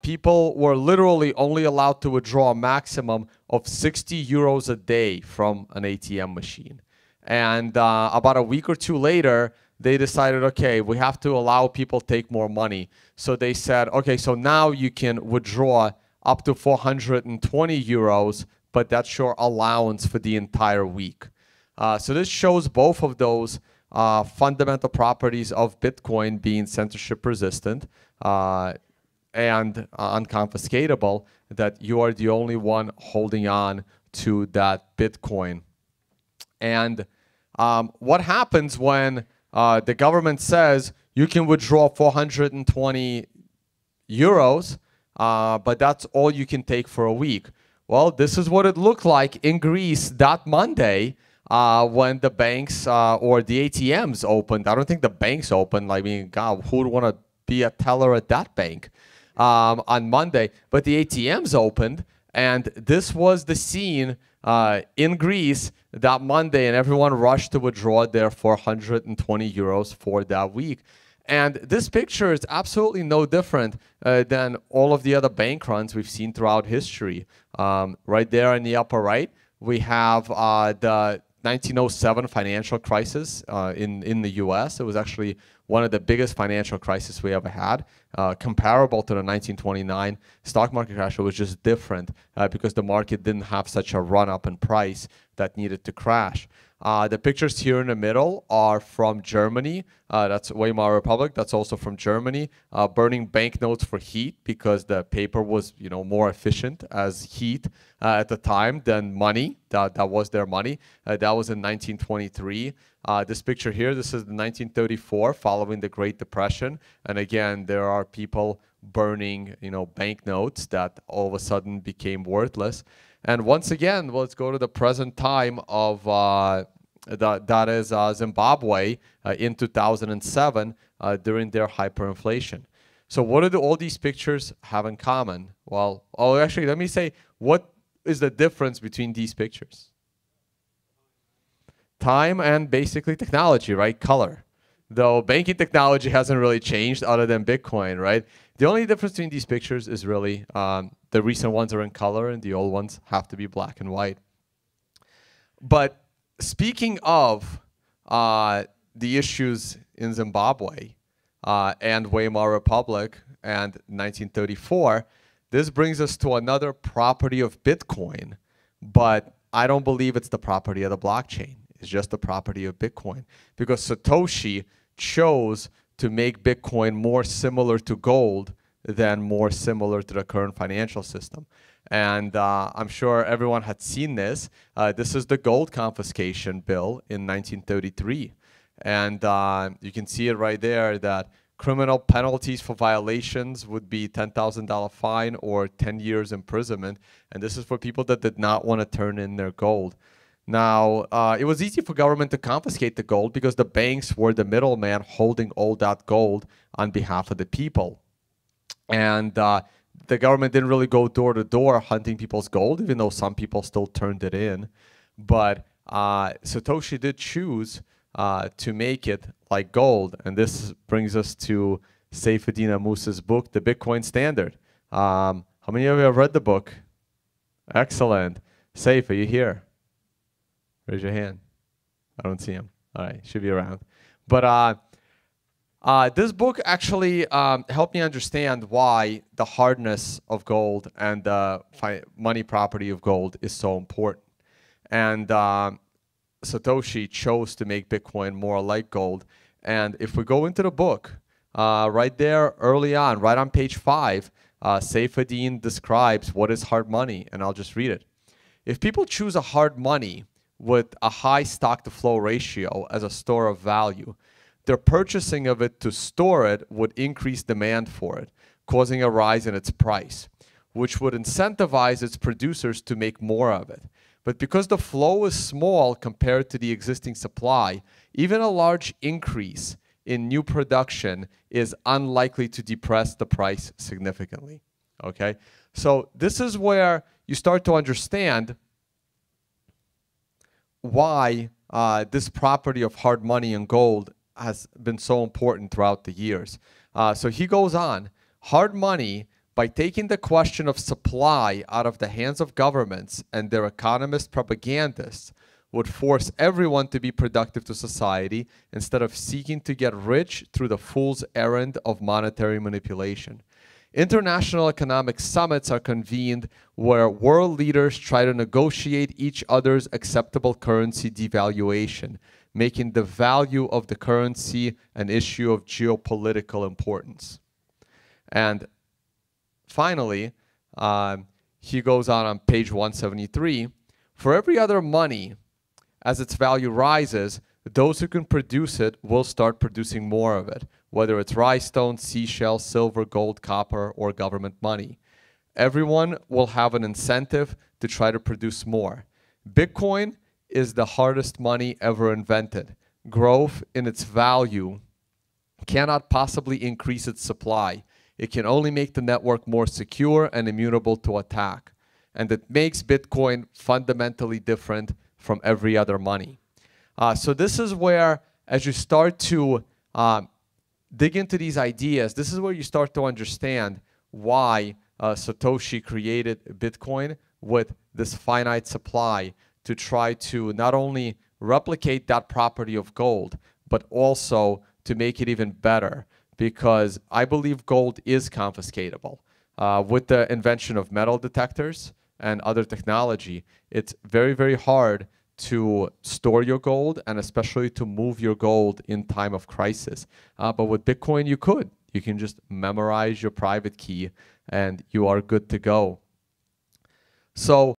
people were literally only allowed to withdraw a maximum of 60 euros a day from an ATM machine. And about a week or two later, they decided, okay, we have to allow people to take more money. So they said, okay, so now you can withdraw up to 420 euros, but that's your allowance for the entire week. So this shows both of those fundamental properties of Bitcoin being censorship resistant and unconfiscatable, that you are the only one holding on to that Bitcoin. And what happens when the government says you can withdraw 420 euros, but that's all you can take for a week? Well, this is what it looked like in Greece that Monday when the banks or the ATMs opened. I don't think the banks opened. I mean, God, who would want to be a teller at that bank on Monday? But the ATMs opened, and this was the scene in Greece that Monday, and everyone rushed to withdraw their 420 euros for that week. And this picture is absolutely no different than all of the other bank runs we've seen throughout history. Right there in the upper right, we have the 1907 financial crisis in the US. It was actually one of the biggest financial crises we ever had, comparable to the 1929 stock market crash. It was just different because the market didn't have such a run-up in price that needed to crash. The pictures here in the middle are from Germany. That's Weimar Republic. That's also from Germany. Burning banknotes for heat because the paper was, more efficient as heat at the time than money. That was their money. That was in 1923. This picture here, this is 1934, following the Great Depression. And again, there are people burning, banknotes that all of a sudden became worthless. And once again, let's go to the present time of that is Zimbabwe in 2007 during their hyperinflation. So what do all these pictures have in common? Well, actually, let me say, what is the difference between these pictures? Time and basically technology, right? Color. Though banking technology hasn't really changed other than Bitcoin, right? The only difference between these pictures is really the recent ones are in color and the old ones have to be black and white. But speaking of the issues in Zimbabwe and Weimar Republic and 1934, this brings us to another property of Bitcoin, but I don't believe it's the property of the blockchain. It's just the property of Bitcoin, because Satoshi chose to make Bitcoin more similar to gold than more similar to the current financial system. And I'm sure everyone had seen this. This is the gold confiscation bill in 1933. And you can see it right there that criminal penalties for violations would be $10,000 fine or 10 years imprisonment. And this is for people that did not want to turn in their gold. Now, it was easy for government to confiscate the gold because the banks were the middleman holding all that gold on behalf of the people. And the government didn't really go door to door hunting people's gold, even though some people still turned it in. But Satoshi did choose to make it like gold. And this brings us to Saifedean Ammous's book, The Bitcoin Standard. How many of you have read the book? Excellent. Saif, are you here? Raise your hand. I don't see him. All right, should be around. But this book actually helped me understand why the hardness of gold and the money property of gold is so important. And Satoshi chose to make Bitcoin more like gold. And if we go into the book, right there early on, right on page 5, Saifedean describes what is hard money, and I'll just read it. If people choose a hard money with a high stock-to-flow ratio as a store of value, their purchasing of it to store it would increase demand for it, causing a rise in its price, which would incentivize its producers to make more of it. But because the flow is small compared to the existing supply, even a large increase in new production is unlikely to depress the price significantly. Okay? So this is where you start to understand why this property of hard money and gold has been so important throughout the years. So he goes on, hard money by taking the question of supply out of the hands of governments and their economist propagandists, would force everyone to be productive to society instead of seeking to get rich through the fool's errand of monetary manipulation. International economic summits are convened where world leaders try to negotiate each other's acceptable currency devaluation, making the value of the currency an issue of geopolitical importance. And finally, he goes on page 173, for every other money, as its value rises, those who can produce it will start producing more of it, whether it's rhinestones, seashells, silver, gold, copper, or government money. Everyone will have an incentive to try to produce more. Bitcoin is the hardest money ever invented. Growth in its value cannot possibly increase its supply. It can only make the network more secure and immutable to attack. And it makes Bitcoin fundamentally different from every other money. So this is where, as you start to dig into these ideas, this is where you start to understand why Satoshi created Bitcoin with this finite supply to try to not only replicate that property of gold, but also to make it even better, because I believe gold is confiscatable. With the invention of metal detectors and other technology, it's very, very hard to store your gold and especially to move your gold in time of crisis. But with Bitcoin, you could. You can just memorize your private key and you are good to go. So